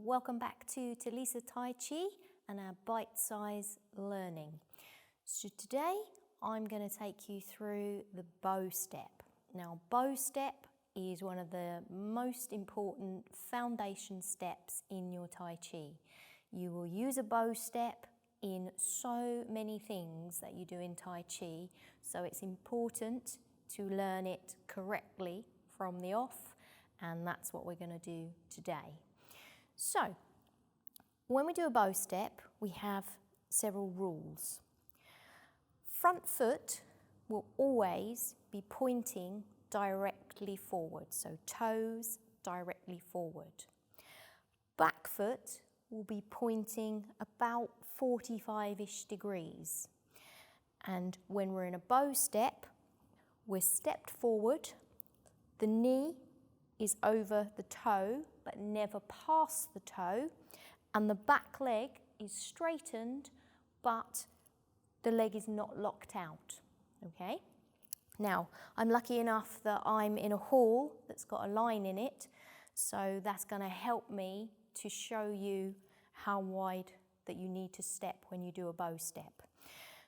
welcome back to Talisa Tai Chi and our bite-size learning. So today I'm going to take you through the bow step. Now, bow step is one of the most important foundation steps in your Tai Chi. You will use a bow step in so many things that you do in Tai Chi, so it's important to learn it correctly from the off, and that's what we're going to do today. So, when we do a bow step, we have several rules. Front foot will always be pointing directly forward, so toes directly forward. Back foot will be pointing about 45-ish degrees. And when we're in a bow step, we're stepped forward, the knee is over the toe, but never past the toe, and the back leg is straightened, but the leg is not locked out, okay? Now, I'm lucky enough that I'm in a hall that's got a line in it, so that's gonna help me to show you how wide that you need to step when you do a bow step.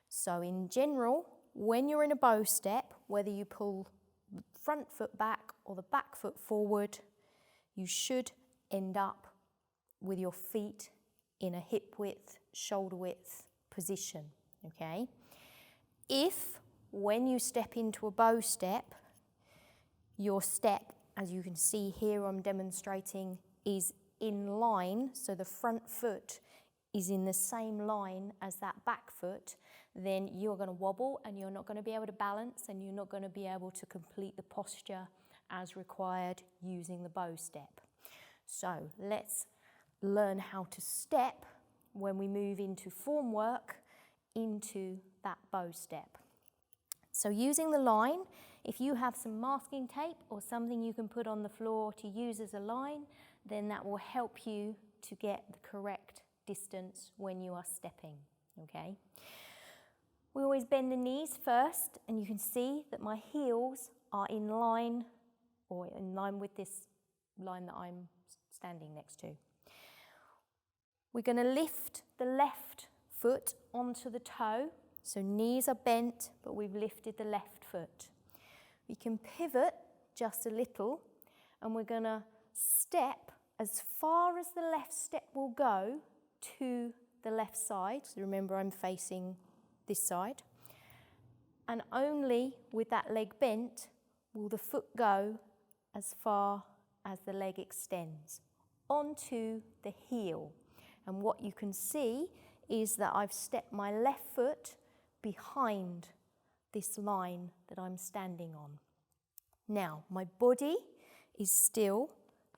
So in general, when you're in a bow step, whether you pull the front foot back or the back foot forward, you should end up with your feet in a hip width, shoulder width position, okay? If, when you step into a bow step, your step, as you can see here I'm demonstrating, is in line, so the front foot is in the same line as that back foot, then you're going to wobble and you're not going to be able to balance and you're not going to be able to complete the posture as required using the bow step. So let's learn how to step when we move into form work into that bow step. So using the line, if you have some masking tape or something you can put on the floor to use as a line, then that will help you to get the correct distance when you are stepping, okay? We always bend the knees first, and you can see that my heels are in line with this line that I'm standing next to. We're going to lift the left foot onto the toe, so knees are bent, but we've lifted the left foot. We can pivot just a little, and we're going to step as far as the left step will go to the left side. So remember, I'm facing this side. And only with that leg bent will the foot go as far as the leg extends onto the heel. And what you can see is that I've stepped my left foot behind this line that I'm standing on. Now, my body is still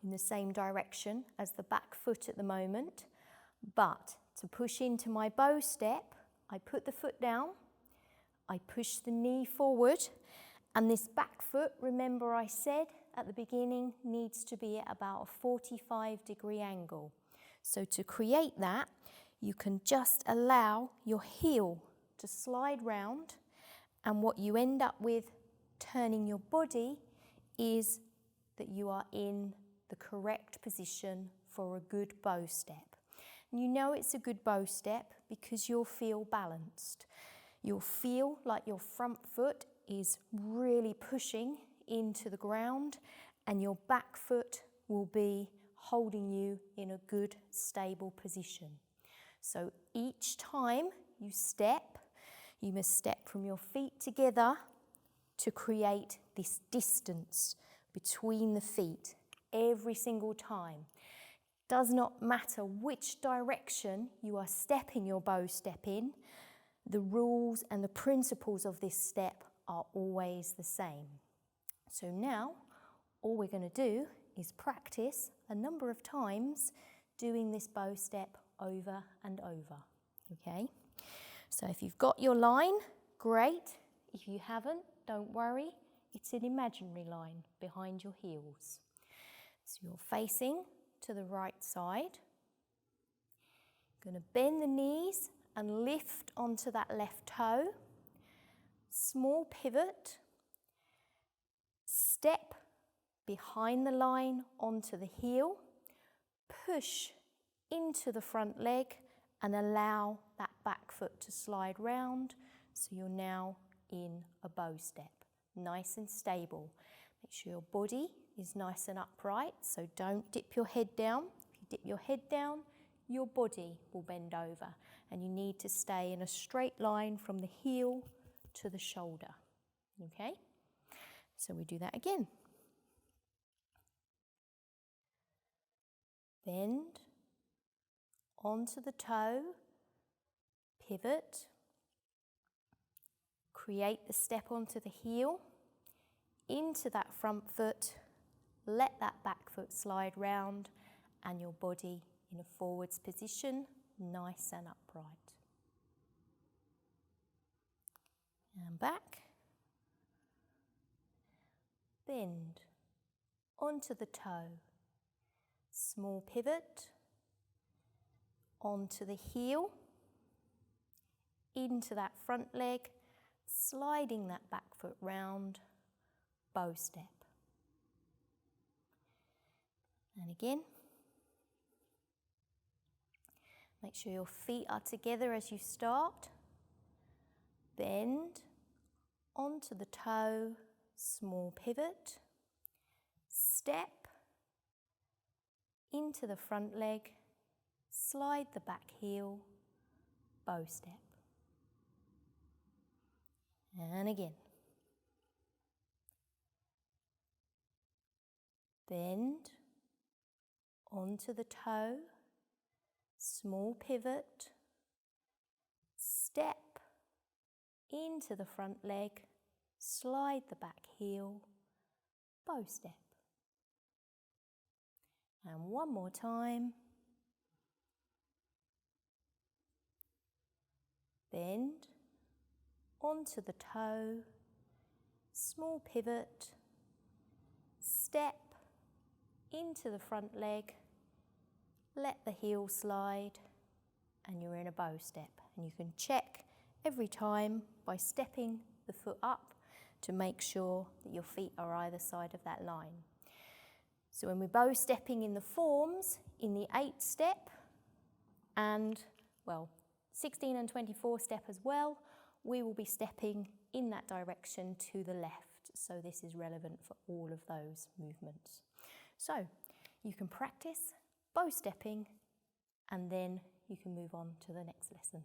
in the same direction as the back foot at the moment, but to push into my bow step, I put the foot down, I push the knee forward, and this back foot, remember I said at the beginning, needs to be at about a 45-degree angle. So to create that, you can just allow your heel to slide round, and what you end up with turning your body is that you are in the correct position for a good bow step. And you know it's a good bow step because you'll feel balanced. You'll feel like your front foot is really pushing into the ground, and your back foot will be holding you in a good, stable position. So each time you step, you must step from your feet together to create this distance between the feet every single time. Does not matter which direction you are stepping your bow step in, the rules and the principles of this step are always the same. So now, all we're going to do is practice a number of times doing this bow step over and over, okay? So if you've got your line, great. If you haven't, don't worry. It's an imaginary line behind your heels. So you're facing to the right side. You're going to bend the knees and lift onto that left toe. Small pivot. Step behind the line onto the heel. Push into the front leg and allow that back foot to slide round. So you're now in a bow step, nice and stable. Make sure your body is nice and upright, so don't dip your head down. If you dip your head down, your body will bend over, and you need to stay in a straight line from the heel to the shoulder. Okay? So we do that again. Bend onto the toe, pivot, create the step onto the heel, into that front foot, let that back foot slide round, and your body in a forwards position, nice and upright. And back. Bend onto the toe, small pivot, onto the heel, into that front leg, sliding that back foot round, bow step. And again. Make sure your feet are together as you start. Bend onto the toe, small pivot, step into the front leg, slide the back heel, bow step. And again. Bend onto the toe, small pivot, step into the front leg, slide the back heel, bow step. And one more time. Bend onto the toe, small pivot, step into the front leg, let the heel slide, and you're in a bow step. And you can check every time by stepping the foot up to make sure that your feet are either side of that line. So when we're bow stepping in the forms, in the 8 step and, well, 16 and 24 step as well, we will be stepping in that direction to the left. So this is relevant for all of those movements. So you can practice bow stepping and then you can move on to the next lesson.